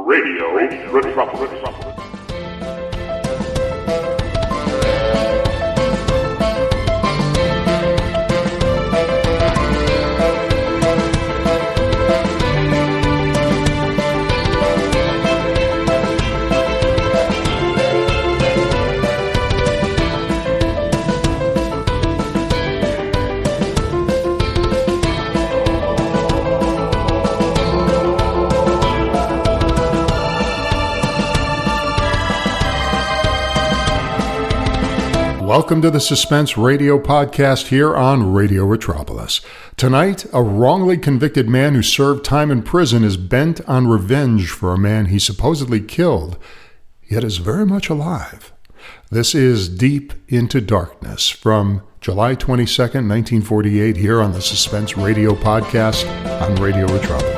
Radio Metropolis. Welcome to the Suspense Radio Podcast here on Radio Metropolis. Tonight, a wrongly convicted man who served time in prison is bent on revenge for a man he supposedly killed, yet is very much alive. This is Deep into Darkness from July 22nd, 1948, here on the Suspense Radio Podcast on Radio Metropolis.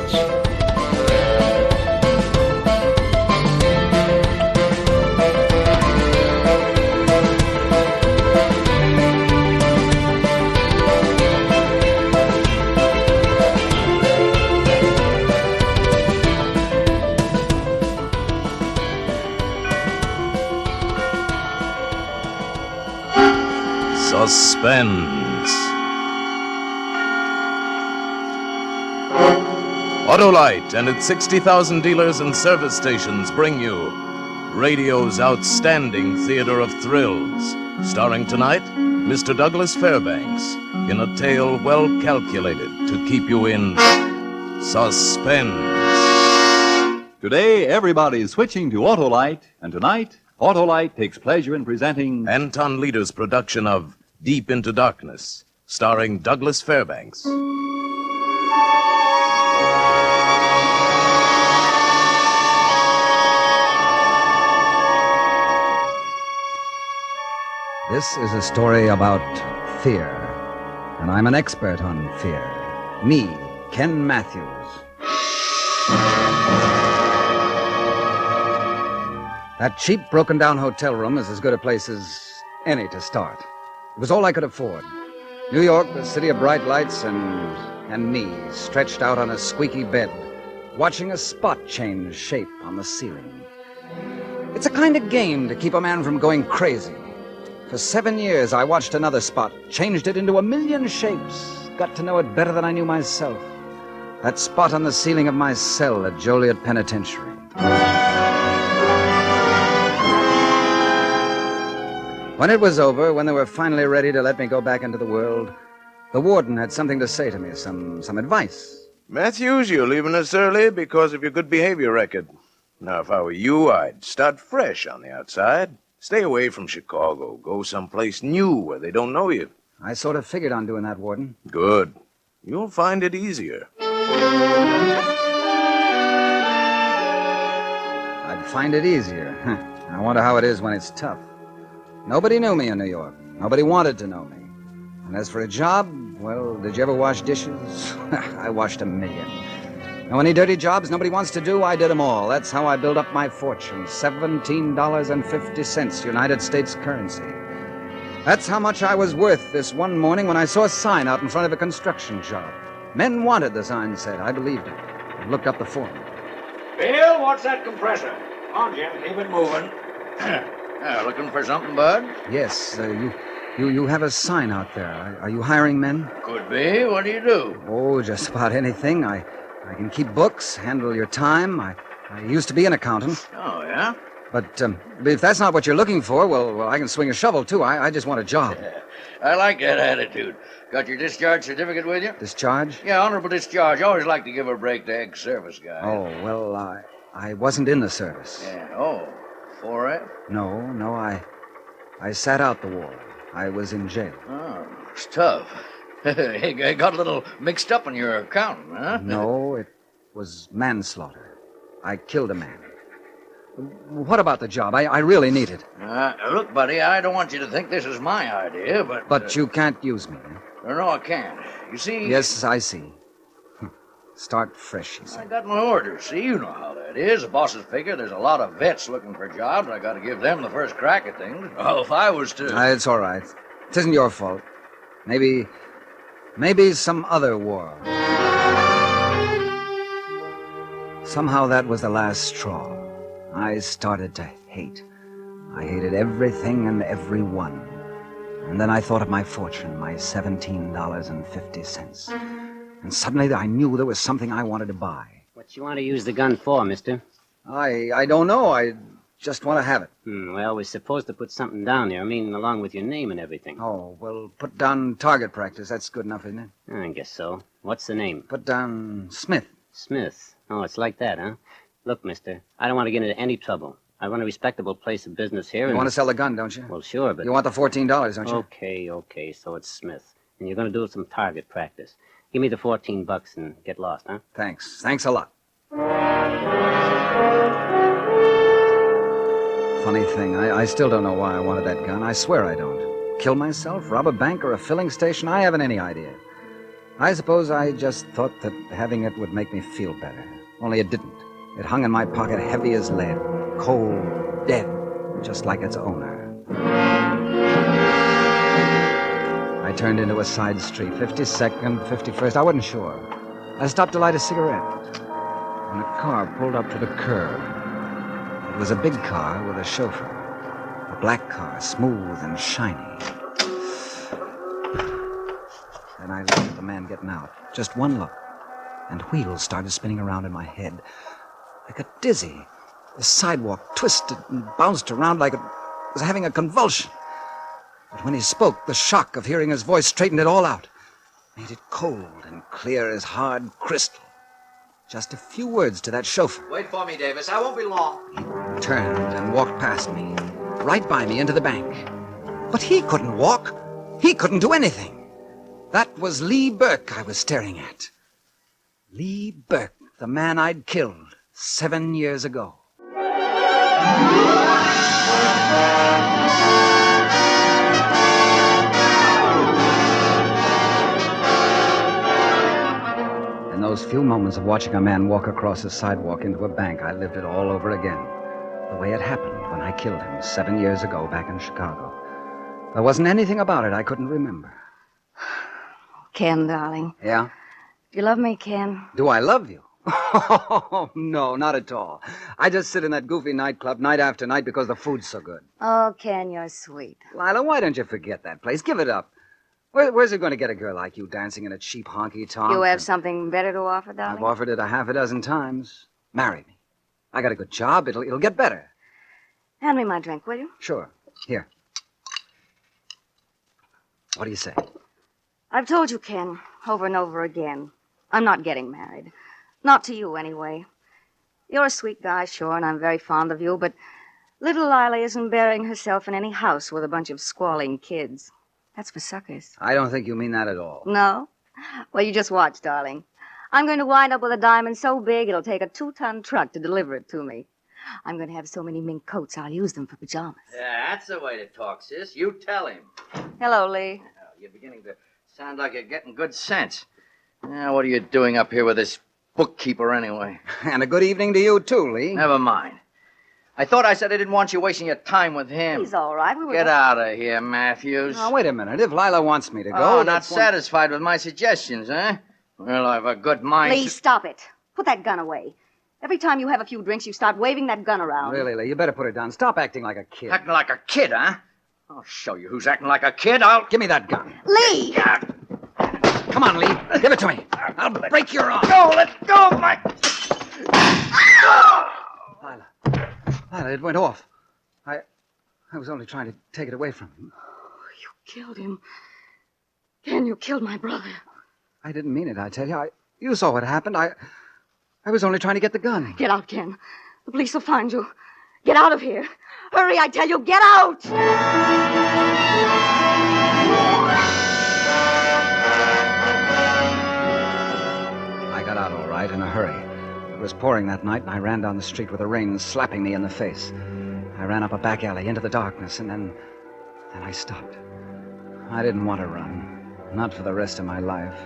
Suspense. Autolite and its 60,000 dealers and service stations bring you radio's outstanding theater of thrills, starring tonight Mr. Douglas Fairbanks in a tale well calculated to keep you in suspense. Today, everybody's switching to Autolite, and tonight, Autolite takes pleasure in presenting Anton Leader's production of Deep into Darkness, starring Douglas Fairbanks. This is a story about fear, and I'm an expert on fear. Me, Ken Matthews. That cheap, broken-down hotel room is as good a place as any to start. It was all I could afford. New York, the city of bright lights, and me, stretched out on a squeaky bed, watching a spot change shape on the ceiling. It's a kind of game to keep a man from going crazy. For 7 years, I watched another spot, changed it into a million shapes, got to know it better than I knew myself. That spot on the ceiling of my cell at Joliet Penitentiary. When it was over, when they were finally ready to let me go back into the world, the warden had something to say to me, some advice. Matthews, you're leaving us early because of your good behavior record. Now, if I were you, I'd start fresh on the outside. Stay away from Chicago. Go someplace new where they don't know you. I sort of figured on doing that, Warden. Good. You'll find it easier. I'd find it easier. I wonder how it is when it's tough. Nobody knew me in New York. Nobody wanted to know me. And as for a job, well, did you ever wash dishes? I washed a million. Now, any dirty jobs nobody wants to do, I did them all. That's how I built up my fortune, $17.50 United States currency. That's how much I was worth this one morning when I saw a sign out in front of a construction job. Men wanted, the sign said. I believed it. I looked up the form. Bill, what's that compressor? Come on, Jim, keep it moving. Looking for something, Bud? Yes, you have a sign out there. Are you hiring men? Could be. What do you do? Oh, just about anything. I can keep books, handle your time. I used to be an accountant. Oh, yeah? But if that's not what you're looking for, well, I can swing a shovel, too. I just want a job. I like that attitude. Got your discharge certificate with you? Discharge? Yeah, honorable discharge. Always like to give a break to ex-service guys. Oh, well, I wasn't in the service. Yeah. Oh, 4F? No, I sat out the war. I was in jail. Oh, it's tough. I got a little mixed up in your accounting, huh? No, it was manslaughter. I killed a man. What about the job? I really need it. Look, buddy, I don't want you to think this is my idea, but... But you can't use me. No, I can't. You see... Yes, I see. Start fresh, he said. I got my orders. See, you know how that is. The bosses figure there's a lot of vets looking for jobs. I got to give them the first crack at things. Oh, if I was to... It's all right. It isn't your fault. Maybe some other war. Somehow that was the last straw. I started to hate. I hated everything and everyone. And then I thought of my fortune, my $17.50. And suddenly I knew there was something I wanted to buy. What you want to use the gun for, mister? I don't know. I just want to have it. Well, we're supposed to put something down there. I mean, along with your name and everything. Oh, well, put down target practice. That's good enough, isn't it? I guess so. What's the name? Put down Smith. Smith. Oh, it's like that, huh? Look, mister, I don't want to get into any trouble. I run a respectable place of business here. You want to sell the gun, don't you? Well, sure, but... You want the $14, don't you? Okay, so it's Smith. And you're going to do some target practice. Give me the $14 and get lost, huh? Thanks. Thanks a lot. Funny thing, I still don't know why I wanted that gun. I swear I don't. Kill myself, rob a bank, or a filling station? I haven't any idea. I suppose I just thought that having it would make me feel better. Only it didn't. It hung in my pocket heavy as lead, cold, dead, just like its owner. I turned into a side street, 52nd, 51st, I wasn't sure. I stopped to light a cigarette, and a car pulled up to the curb. It was a big car with a chauffeur. A black car, smooth and shiny. Then I looked at the man getting out. Just one look. And wheels started spinning around in my head. I got dizzy. The sidewalk twisted and bounced around like it was having a convulsion. But when he spoke, the shock of hearing his voice straightened it all out. Made it cold and clear as hard crystal. Just a few words to that chauffeur. Wait for me, Davis. I won't be long. He turned and walked past me, right by me into the bank. But he couldn't walk. He couldn't do anything. That was Lee Burke I was staring at. Lee Burke, the man I'd killed 7 years ago. In those few moments of watching a man walk across the sidewalk into a bank, I lived it all over again. The way it happened when I killed him 7 years ago back in Chicago. There wasn't anything about it I couldn't remember. Ken, darling. Yeah? You love me, Ken? Do I love you? Oh, no, not at all. I just sit in that goofy nightclub night after night because the food's so good. Oh, Ken, you're sweet. Lila, why don't you forget that place? Give it up. Where's it going to get a girl like you dancing in a cheap honky-tonk? You have something better to offer, darling? I've offered it 6 times. Marry me. I got a good job. It'll get better. Hand me my drink, will you? Sure. Here. What do you say? I've told you, Ken, over and over again. I'm not getting married. Not to you, anyway. You're a sweet guy, sure, and I'm very fond of you, but little Lila isn't burying herself in any house with a bunch of squalling kids. That's for suckers. I don't think you mean that at all. No? Well, you just watch, darling. I'm going to wind up with a diamond so big it'll take a 2-ton truck to deliver it to me. I'm going to have so many mink coats I'll use them for pajamas. Yeah, that's the way to talk, sis. You tell him. Hello, Lee. You're beginning to sound like you're getting good sense. Now, what are you doing up here with this bookkeeper anyway? And a good evening to you, too, Lee. Never mind. I thought I said I didn't want you wasting your time with him. He's all right. We were Get out of here, Matthews. Now, wait a minute. If Lila wants me to go... Oh, not satisfied with my suggestions, huh? Well, I've a good mind... Lee, stop it. Put that gun away. Every time you have a few drinks, you start waving that gun around. Really, Lee, you better put it down. Stop acting like a kid. Acting like a kid, huh? I'll show you who's acting like a kid. I'll... Give me that gun. Lee! Yeah. Come on, Lee. Give it to me. I'll break your arm. Go, let go of my... Lila, it went off. I was only trying to take it away from him. You killed him. Ken, you killed my brother. I didn't mean it, I tell you. You saw what happened. I was only trying to get the gun. Get out, Ken. The police will find you. Get out of here. Hurry, I tell you, get out! I got out all right in a hurry. It was pouring that night, and I ran down the street with the rain slapping me in the face. I ran up a back alley into the darkness, and then I stopped. I didn't want to run. Not for the rest of my life.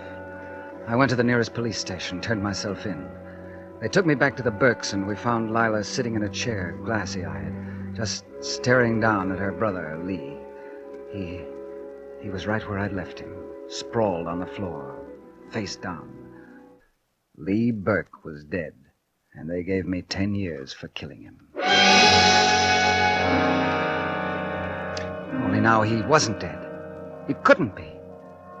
I went to the nearest police station, turned myself in. They took me back to the Burkes, and we found Lila sitting in a chair, glassy-eyed, just staring down at her brother, Lee. He was right where I'd left him, sprawled on the floor, face down. Lee Burke was dead, And they gave me 10 years for killing him. Only now he wasn't dead. He couldn't be.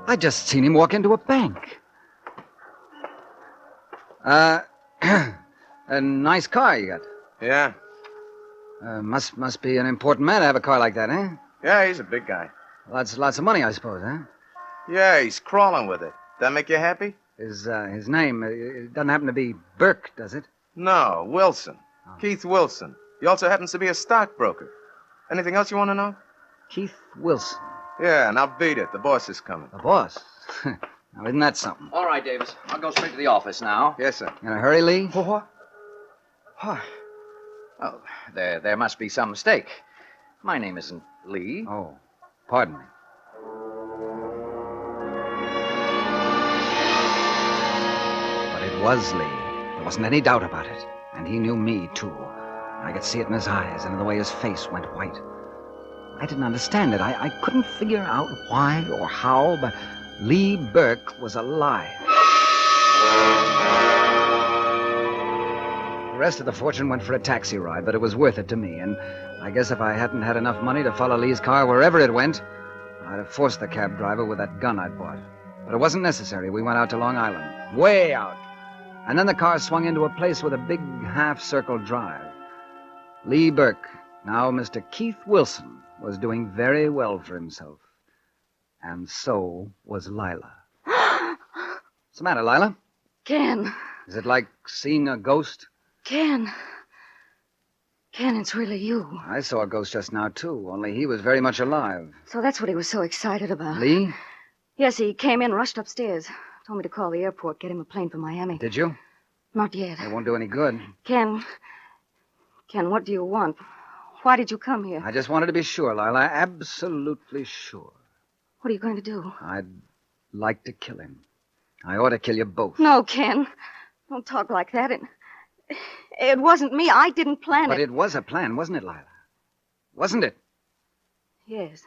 I'd just seen him walk into a bank. A nice car you got. Yeah. Must be an important man to have a car like that, eh? Yeah, he's a big guy. Lots of money, I suppose, huh? Yeah, he's crawling with it. That make you happy? His name, it doesn't happen to be Burke, does it? No, Wilson. Oh. Keith Wilson. He also happens to be a stockbroker. Anything else you want to know? Keith Wilson. Yeah, now beat it. The boss is coming. The boss? Now, isn't that something? All right, Davis. I'll go straight to the office now. Yes, sir. In a hurry, Lee? What? Oh, there must be some mistake. My name isn't Lee. Oh, pardon me. But it was Lee. There wasn't any doubt about it. And he knew me, too. I could see it in his eyes and in the way his face went white. I didn't understand it. I couldn't figure out why or how, but Lee Burke was alive. The rest of the fortune went for a taxi ride, but it was worth it to me, and I guess if I hadn't had enough money to follow Lee's car wherever it went, I'd have forced the cab driver with that gun I'd bought. But it wasn't necessary. We went out to Long Island, way out. And then the car swung into a place with a big half-circle drive. Lee Burke, now Mr. Keith Wilson, was doing very well for himself. And so was Lila. What's the matter, Lila? Ken. Is it like seeing a ghost? Ken, it's really you. I saw a ghost just now, too, only he was very much alive. So that's what he was so excited about. Lee? Yes, he came in, rushed upstairs. Told me to call the airport, get him a plane for Miami. Did you? Not yet. It won't do any good. Ken, what do you want? Why did you come here? I just wanted to be sure, Lila. Absolutely sure. What are you going to do? I'd like to kill him. I ought to kill you both. No, Ken. Don't talk like that. It wasn't me. I didn't plan it. But it was a plan, wasn't it, Lila? Wasn't it? Yes.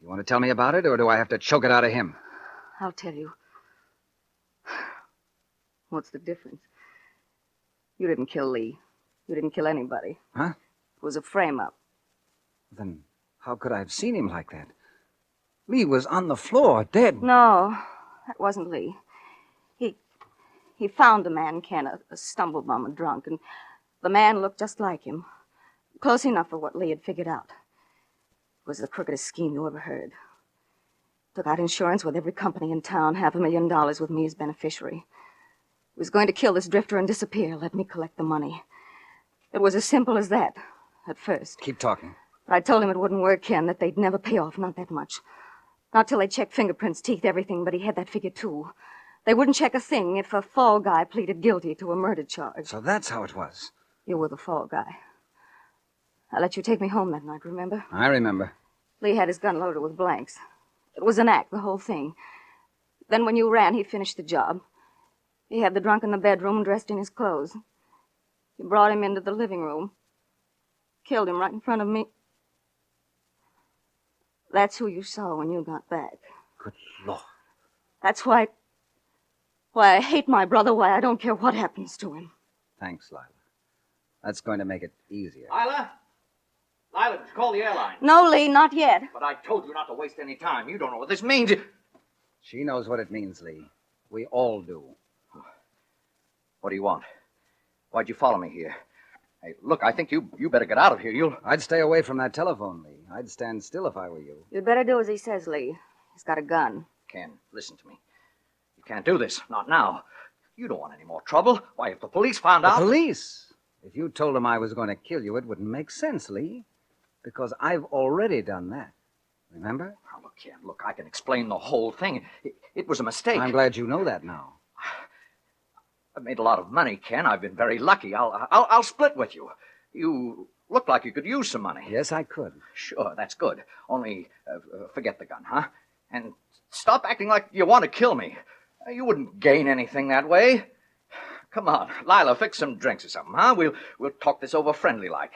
You want to tell me about it, or do I have to choke it out of him? I'll tell you. What's the difference? You didn't kill Lee. You didn't kill anybody. Huh? It was a frame-up. Then how could I have seen him like that? Lee was on the floor, dead. No, that wasn't Lee. He found the man, Ken, a stumble-bum, a drunk, and the man looked just like him. Close enough for what Lee had figured out. It was the crookedest scheme you ever heard. Took out insurance with every company in town, $500,000 with me as beneficiary. He was going to kill this drifter and disappear, let me collect the money. It was as simple as that, at first. Keep talking. But I told him it wouldn't work, Ken, that they'd never pay off, not that much. Not till they checked fingerprints, teeth, everything, but he had that figure, too. They wouldn't check a thing if a fall guy pleaded guilty to a murder charge. So that's how it was. You were the fall guy. I let you take me home that night, remember? I remember. Lee had his gun loaded with blanks. It was an act, the whole thing. Then when you ran, he finished the job. He had the drunk in the bedroom dressed in his clothes. He brought him into the living room. Killed him right in front of me. That's who you saw when you got back. Good Lord. That's why I hate my brother, why I don't care what happens to him. Thanks, Lila. That's going to make it easier. Lila, did you call the airline? No, Lee, not yet. But I told you not to waste any time. You don't know what this means. She knows what it means, Lee. We all do. What do you want? Why'd you follow me here? Hey, look, I think you better get out of here. I'd stay away from that telephone, Lee. I'd stand still if I were you. You'd better do as he says, Lee. He's got a gun. Ken, listen to me. You can't do this. Not now. You don't want any more trouble. Why, if the police found out... The police? If you told them I was going to kill you, it wouldn't make sense, Lee. Because I've already done that. Remember? Oh, look, Ken, I can explain the whole thing. It was a mistake. I'm glad you know that now. I've made a lot of money, Ken. I've been very lucky. I'll split with you. You look like you could use some money. Yes, I could. Sure, that's good. Only forget the gun, huh? And stop acting like you want to kill me. You wouldn't gain anything that way. Come on, Lila, fix some drinks or something, huh? We'll talk this over friendly-like.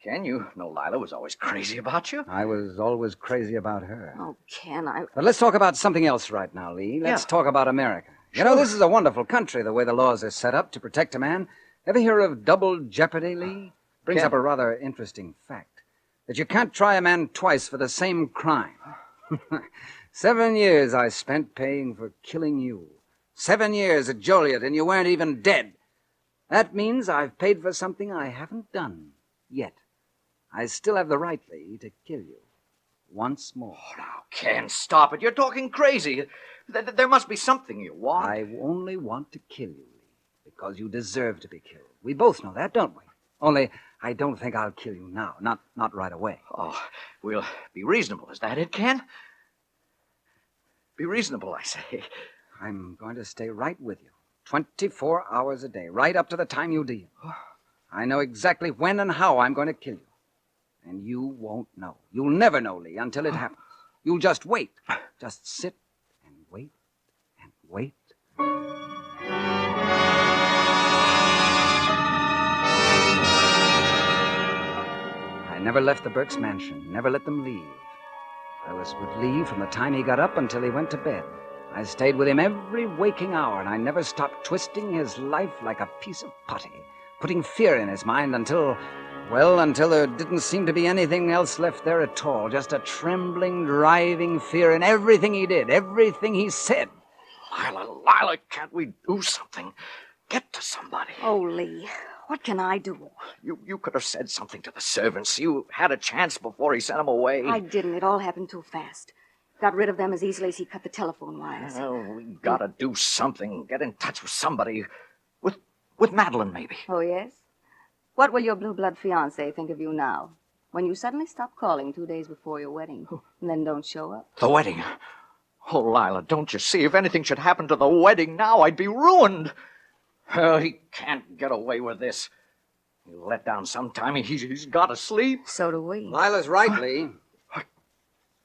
Ken, you know Lila was always crazy about you. I was always crazy about her. Oh, Ken, But let's talk about something else right now, Lee. Let's talk about America. Sure. You know, this is a wonderful country, the way the laws are set up to protect a man. Ever hear of double jeopardy, Lee? Brings Ken. up a rather interesting fact. That you can't try a man twice for the same crime. 7 years I spent paying for killing you. 7 years at Joliet, and you weren't even dead. That means I've paid for something I haven't done yet. I still have the right, Lee, to kill you. Once more. Oh, now, Ken, stop it. You're talking crazy. There must be something you want. I only want to kill you, Lee, because you deserve to be killed. We both know that, don't we? Only, I don't think I'll kill you now. Not right away. Oh, we'll be reasonable. Is that it, Ken? Be reasonable, I say. I'm going to stay right with you. 24 hours a day, right up to the time you deal. I know exactly when and how I'm going to kill you. And you won't know. You'll never know, Lee, until it happens. You'll just wait. Just sit and wait and wait. I never left the Burke's mansion, never let them leave. I was with Lee from the time he got up until he went to bed. I stayed with him every waking hour, and I never stopped twisting his life like a piece of putty, putting fear in his mind until there didn't seem to be anything else left there at all. Just a trembling, driving fear in everything he did, everything he said. Lila, can't we do something? Get to somebody. Oh, Lee, what can I do? You could have said something to the servants. You had a chance before he sent them away. I didn't. It all happened too fast. Got rid of them as easily as he cut the telephone wires. Well, we gotta do something. Get in touch with somebody. With Madeline, maybe. Oh, yes? What will your blue-blood fiancé think of you now, when you suddenly stop calling 2 days before your wedding, and then don't show up? The wedding? Oh, Lila, don't you see? If anything should happen to the wedding now, I'd be ruined. Oh, he can't get away with this. He'll let down sometime. He's got to sleep. So do we. Lila's right, Lee.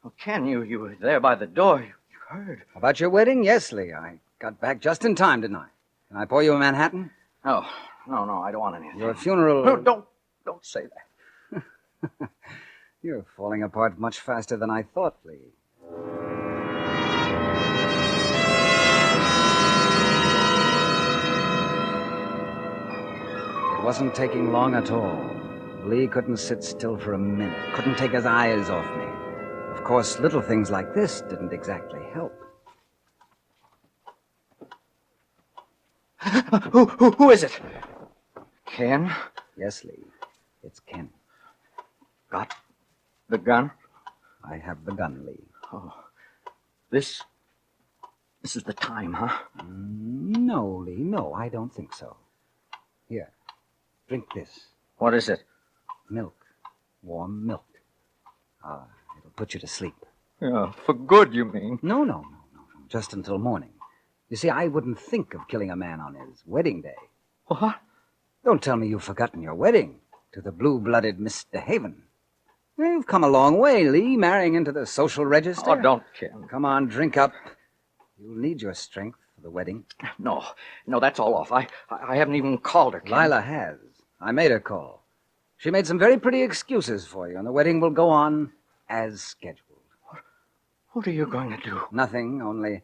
Oh, Ken, you were there by the door. You heard. About your wedding? Yes, Lee. I got back just in time, didn't I? Can I pour you a Manhattan? Oh, no, I don't want anything. Your funeral... No, don't say that. You're falling apart much faster than I thought, Lee. It wasn't taking long at all. Lee couldn't sit still for a minute, couldn't take his eyes off me. Of course, little things like this didn't exactly help. Who is it? Ken? Yes, Lee. It's Ken. Got the gun? I have the gun, Lee. Oh. This is the time, huh? No, Lee, no, I don't think so. Here, drink this. What is it? Milk. Warm milk. It'll put you to sleep. Yeah, for good, you mean? No. Just until morning. You see, I wouldn't think of killing a man on his wedding day. What? Don't tell me you've forgotten your wedding to the blue-blooded Mr. Haven. You've come a long way, Lee, marrying into the social register. Oh, don't, Ken. Come on, drink up. You'll need your strength for the wedding. No, that's all off. I haven't even called her, Ken. Lila has. I made her call. She made some very pretty excuses for you, and the wedding will go on as scheduled. What are you going to do? Nothing, only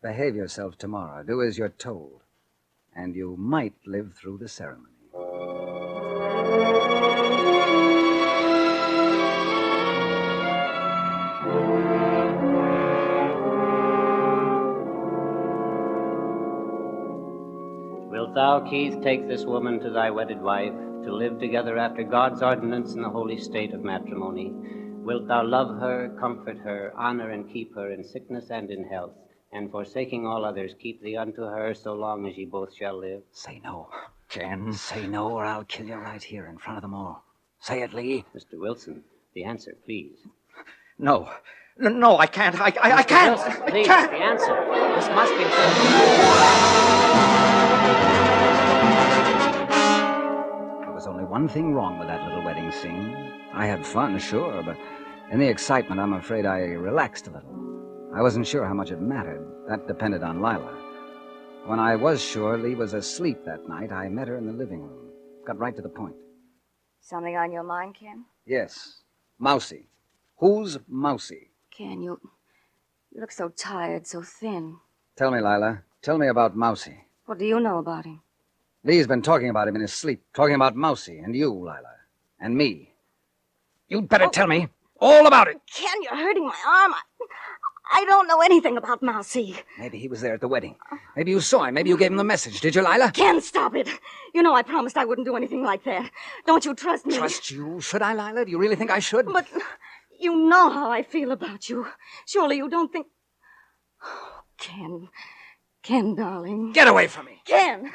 behave yourself tomorrow. Do as you're told. And you might live through the ceremony. Wilt thou, Keith, take this woman to thy wedded wife, to live together after God's ordinance in the holy state of matrimony? Wilt thou love her, comfort her, honor and keep her in sickness and in health, and forsaking all others, keep thee unto her so long as ye both shall live? Say no. Ken? Say no, or I'll kill you right here in front of them all. Say it, Lee. Mr. Wilson, the answer, please. No, I can't. I can't. Wilson, please, the answer. This must be true. There was only one thing wrong with that little wedding scene. I had fun, sure, but in the excitement, I'm afraid I relaxed a little. I wasn't sure how much it mattered. That depended on Lila. When I was sure Lee was asleep that night, I met her in the living room. Got right to the point. Something on your mind, Ken? Yes. Mousy. Who's Mousy? Ken, you look so tired, so thin. Tell me, Lila. Tell me about Mousy. What do you know about him? Lee's been talking about him in his sleep, talking about Mousy and you, Lila, and me. You'd better tell me all about it. Ken, you're hurting my arm. I don't know anything about Mousy. Maybe he was there at the wedding. Maybe you saw him. Maybe you gave him the message. Did you, Lila? Ken, stop it. You know I promised I wouldn't do anything like that. Don't you trust me? Trust you? Should I, Lila? Do you really think I should? But you know how I feel about you. Surely you don't think... Oh, Ken. Ken, darling. Get away from me. Ken!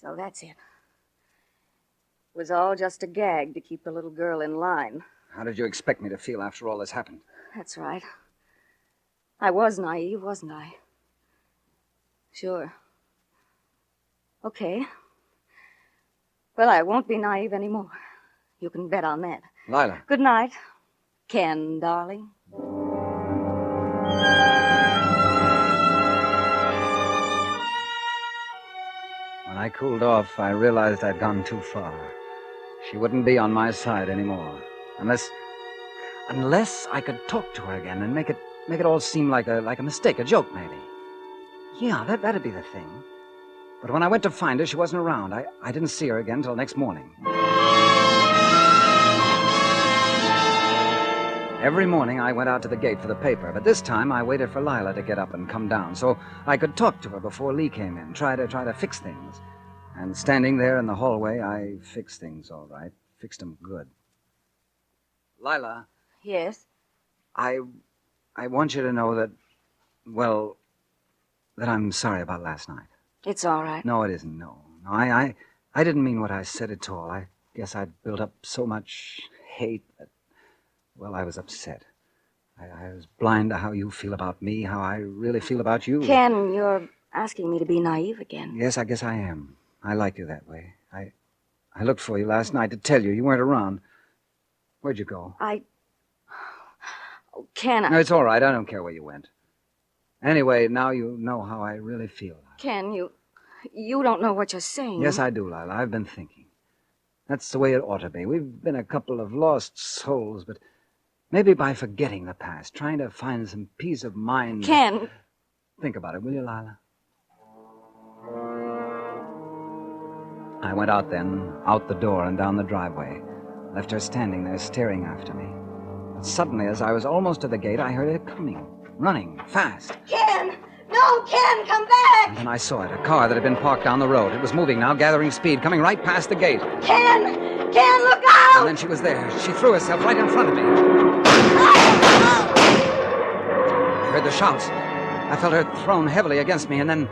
So that's it. It was all just a gag to keep the little girl in line. How did you expect me to feel after all this happened? That's right. I was naive, wasn't I? Sure. Okay. Well, I won't be naive anymore. You can bet on that. Lila. Good night, Ken, darling. When I cooled off, I realized I'd gone too far. She wouldn't be on my side anymore. Unless I could talk to her again and make it all seem like a mistake, a joke, maybe. Yeah, that'd be the thing. But when I went to find her, she wasn't around. I didn't see her again until next morning. Every morning I went out to the gate for the paper, but this time I waited for Lila to get up and come down so I could talk to her before Lee came in, try to fix things. And standing there in the hallway, I fixed things all right. Fixed them good. Lila. Yes? I want you to know that, well, that I'm sorry about last night. It's all right. No, it isn't, no. I didn't mean what I said at all. I guess I'd built up so much hate that, well, I was upset. I was blind to how you feel about me, how I really feel about you. Ken, you're asking me to be naive again. Yes, I guess I am. I like you that way. I looked for you last night to tell you. You weren't around. Where'd you go? Oh, Ken, No, it's all right. I don't care where you went. Anyway, now you know how I really feel. Ken, you don't know what you're saying. Yes, I do, Lila. I've been thinking. That's the way it ought to be. We've been a couple of lost souls, but maybe by forgetting the past, trying to find some peace of mind... Ken! Think about it, will you, Lila? I went out then, out the door and down the driveway. Left her standing there, staring after me. But suddenly, as I was almost to the gate, I heard her coming, running, fast. Ken! No, Ken, come back! And then I saw it, a car that had been parked down the road. It was moving now, gathering speed, coming right past the gate. Ken! Ken, look out! And then she was there. She threw herself right in front of me. I heard the shouts. I felt her thrown heavily against me, and then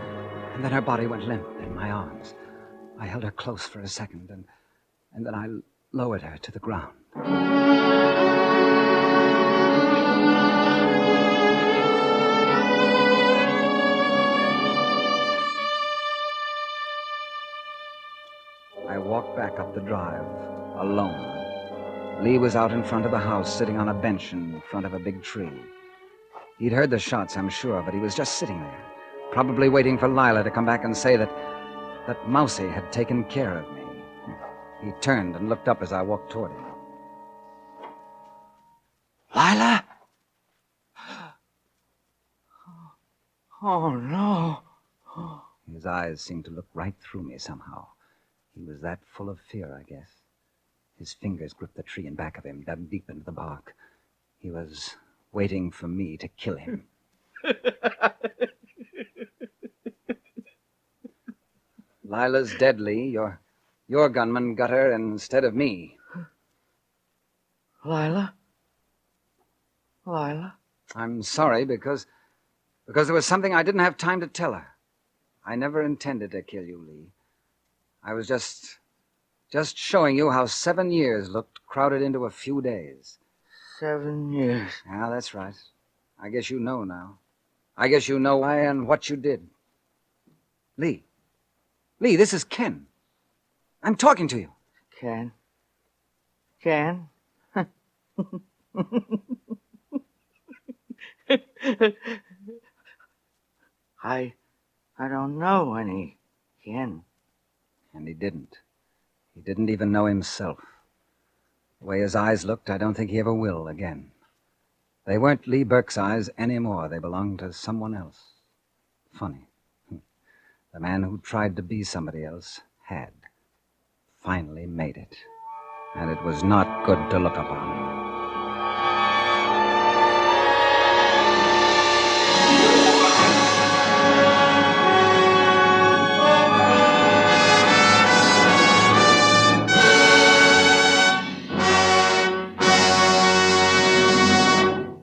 her body went limp in my arms. I held her close for a second, and then I lowered her to the ground. I walked back up the drive, alone. Lee was out in front of the house, sitting on a bench in front of a big tree. He'd heard the shots, I'm sure, but he was just sitting there, probably waiting for Lila to come back and say that Mousy had taken care of me. He turned and looked up as I walked toward him. Lila? Oh, no. His eyes seemed to look right through me somehow. He was that full of fear, I guess. His fingers gripped the tree in back of him, dug deep into the bark. He was waiting for me to kill him. Lila's dead, Lee. Your gunman got her instead of me. Lila? Lila? I'm sorry because there was something I didn't have time to tell her. I never intended to kill you, Lee. I was just showing you how 7 years looked crowded into a few days. 7 years. Yeah, that's right. I guess you know now. I guess you know why and what you did. Lee, this is Ken. I'm talking to you. Ken? I don't know any Ken. And he didn't. He didn't even know himself. The way his eyes looked, I don't think he ever will again. They weren't Lee Burke's eyes anymore. They belonged to someone else. Funny. The man who tried to be somebody else had finally made it. And it was not good to look upon.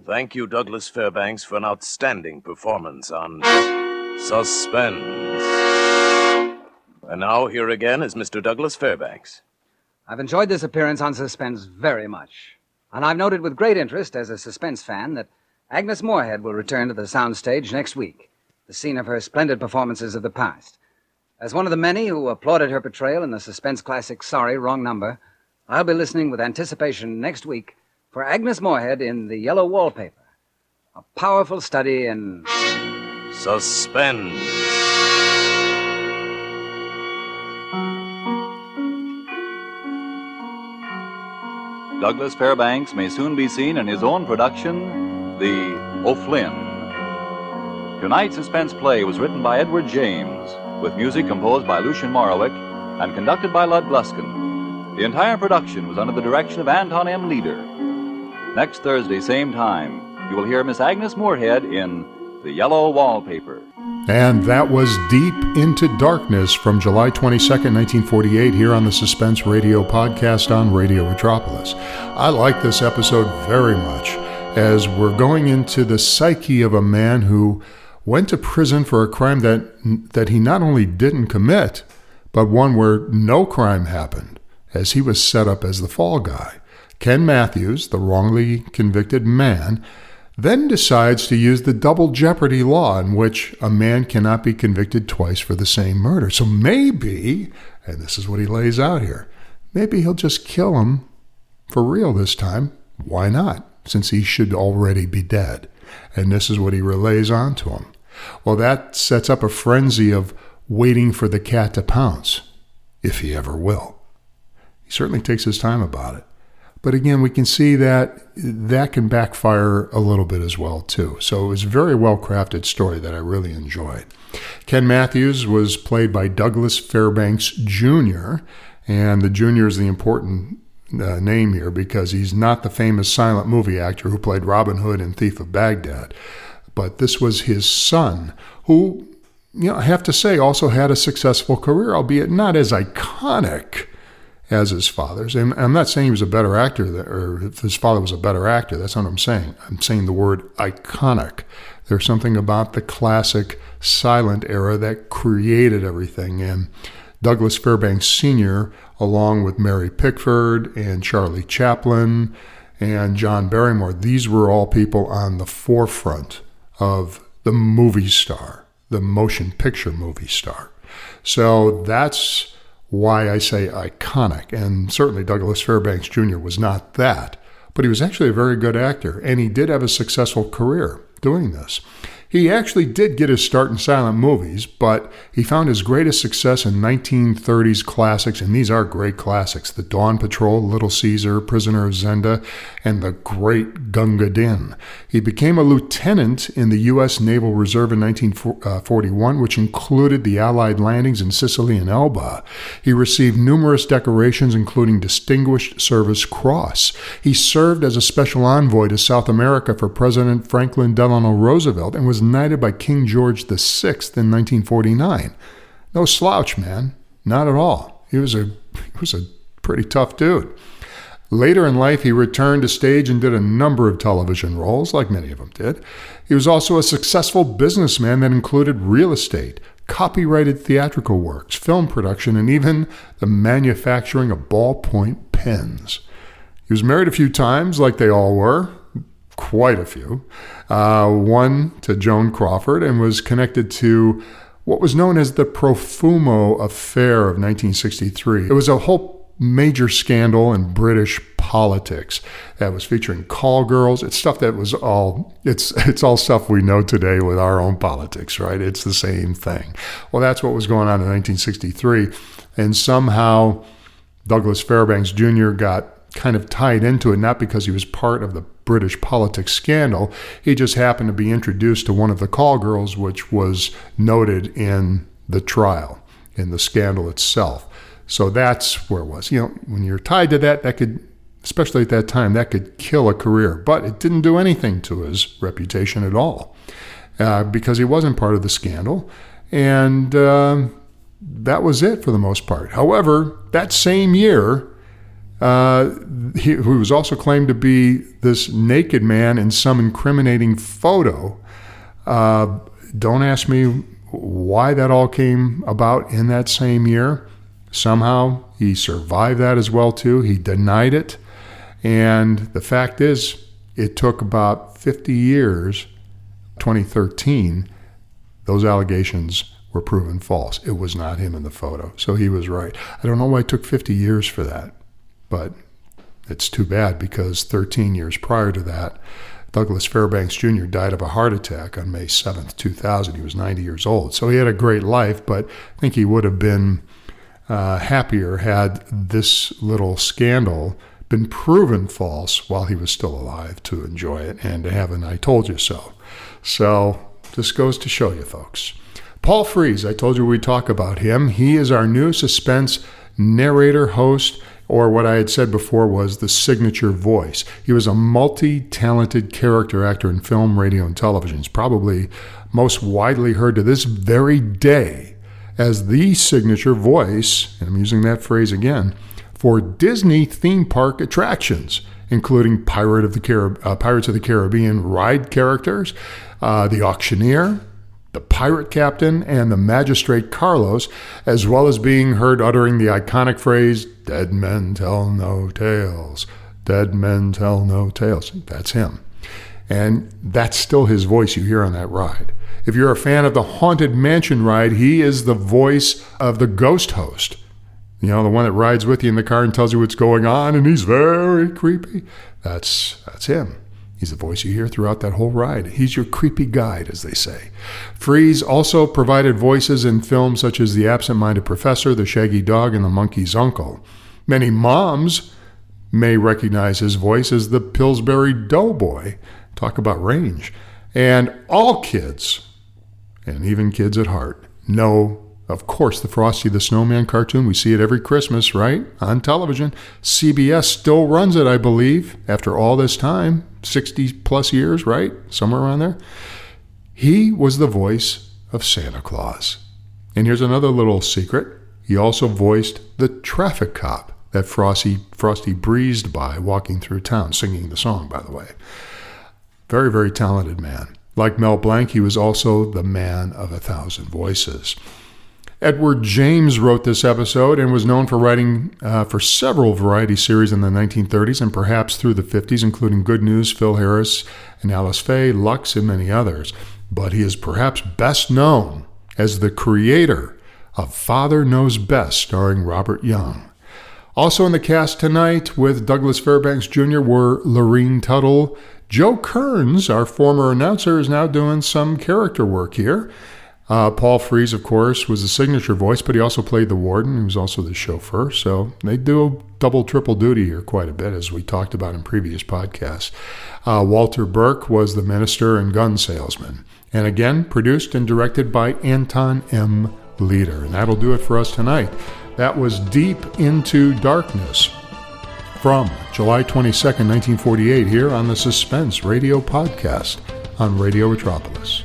Thank you, Douglas Fairbanks, for an outstanding performance on Suspense. And now, here again is Mr. Douglas Fairbanks. I've enjoyed this appearance on Suspense very much. And I've noted with great interest, as a Suspense fan, that Agnes Moorehead will return to the soundstage next week, the scene of her splendid performances of the past. As one of the many who applauded her portrayal in the Suspense classic Sorry, Wrong Number, I'll be listening with anticipation next week for Agnes Moorehead in The Yellow Wallpaper, a powerful study in Suspense. Douglas Fairbanks may soon be seen in his own production, The O'Flynn. Tonight's Suspense play was written by Edward James, with music composed by Lucien Morawick and conducted by Lud Gluskin. The entire production was under the direction of Anton M. Leader. Next Thursday, same time, you will hear Miss Agnes Moorehead in The Yellow Wallpaper. And that was Deep into Darkness from July 22nd, 1948, here on the Suspense Radio podcast on Radio Metropolis. I like this episode very much, as we're going into the psyche of a man who went to prison for a crime that he not only didn't commit, but one where no crime happened, as he was set up as the fall guy. Ken Matthews, the wrongly convicted man, then decides to use the double jeopardy law in which a man cannot be convicted twice for the same murder. So maybe, and this is what he lays out here, maybe he'll just kill him for real this time. Why not? Since he should already be dead. And this is what he relays on to him. Well, that sets up a frenzy of waiting for the cat to pounce, if he ever will. He certainly takes his time about it. But again, we can see that can backfire a little bit as well, too. So it was a very well-crafted story that I really enjoyed. Ken Matthews was played by Douglas Fairbanks Jr., and the Jr. is the important name here because he's not the famous silent movie actor who played Robin Hood in Thief of Baghdad. But this was his son, who, I have to say, also had a successful career, albeit not as iconic as his father's. And I'm not saying he was a better actor, or if his father was a better actor. That's not what I'm saying. I'm saying the word iconic. There's something about the classic silent era that created everything. And Douglas Fairbanks Sr., along with Mary Pickford and Charlie Chaplin and John Barrymore, these were all people on the forefront of the movie star, the motion picture movie star. So that's why I say iconic. And certainly Douglas Fairbanks Jr. was not that, but he was actually a very good actor, and he did have a successful career doing this. He actually did get his start in silent movies, but he found his greatest success in 1930s classics, and these are great classics: The Dawn Patrol, Little Caesar, Prisoner of Zenda, and The Great Gunga Din. He became a lieutenant in the U.S. Naval Reserve in 1941, which included the Allied landings in Sicily and Elba. He received numerous decorations, including Distinguished Service Cross. He served as a special envoy to South America for President Franklin Delano Roosevelt and was knighted by King George VI in 1949. No slouch, man. Not at all. He was a pretty tough dude. Later in life, he returned to stage and did a number of television roles, like many of them did. He was also a successful businessman that included real estate, copyrighted theatrical works, film production, and even the manufacturing of ballpoint pens. He was married a few times, like they all were. Quite a few. One to Joan Crawford, and was connected to what was known as the Profumo Affair of 1963. It was a whole major scandal in British politics that was featuring call girls. It's stuff that was it's all stuff we know today with our own politics, right? It's the same thing. Well, that's what was going on in 1963, and somehow Douglas Fairbanks Jr. got kind of tied into it, not because he was part of the British politics scandal. He just happened to be introduced to one of the call girls, which was noted in the trial and the scandal itself. So that's where it was. When you're tied to that could, especially at that time, that could kill a career. But it didn't do anything to his reputation at all because he wasn't part of the scandal. And that was it for the most part. However, that same year, he was also claimed to be this naked man in some incriminating photo. Don't ask me why that all came about in that same year. Somehow he survived that as well, too. He denied it. And the fact is, it took about 50 years, 2013, those allegations were proven false. It was not him in the photo. So he was right. I don't know why it took 50 years for that, but it's too bad because 13 years prior to that, Douglas Fairbanks Jr. died of a heart attack on May 7th, 2000. He was 90 years old. So he had a great life, but I think he would have been happier had this little scandal been proven false while he was still alive to enjoy it and to have an I told you so. So this goes to show you, folks. Paul Frees, I told you we'd talk about him. He is our new Suspense narrator, host, or what I had said before was the signature voice. He was a multi-talented character actor in film, radio, and television. He's probably most widely heard to this very day as the signature voice, and I'm using that phrase again, for Disney theme park attractions, including Pirates of the Caribbean ride characters, the Auctioneer, the Pirate Captain, and the Magistrate Carlos, as well as being heard uttering the iconic phrase, "Dead men tell no tales, dead men tell no tales." That's him. And that's still his voice you hear on that ride. If you're a fan of the Haunted Mansion ride, he is the voice of the ghost host. The one that rides with you in the car and tells you what's going on, and he's very creepy. That's him. He's the voice you hear throughout that whole ride. He's your creepy guide, as they say. Frees also provided voices in films such as The Absent-Minded Professor, The Shaggy Dog, and The Monkey's Uncle. Many moms may recognize his voice as the Pillsbury Doughboy. Talk about range. And all kids, and even kids at heart, know, of course, the Frosty the Snowman cartoon. We see it every Christmas, right? On television. CBS still runs it, I believe, after all this time. 60 plus years, right? Somewhere around there. He was the voice of Santa Claus. And here's another little secret. He also voiced the traffic cop that Frosty breezed by walking through town, singing the song, by the way. Very, very talented man. Like Mel Blanc, he was also the man of 1,000 voices. Edward James wrote this episode and was known for writing for several variety series in the 1930s and perhaps through the 50s, including Good News, Phil Harris, and Alice Faye, Lux, and many others. But he is perhaps best known as the creator of Father Knows Best, starring Robert Young. Also in the cast tonight with Douglas Fairbanks Jr. were Lorene Tuttle. Joe Kearns, our former announcer, is now doing some character work here. Paul Frees, of course, was the signature voice, but he also played the warden. He was also the chauffeur. So they do double, triple duty here quite a bit, as we talked about in previous podcasts. Walter Burke was the minister and gun salesman. And again, produced and directed by Anton M. Leader. And that'll do it for us tonight. That was Deep Into Darkness from July 22nd, 1948, here on the Suspense Radio Podcast on Radio Metropolis.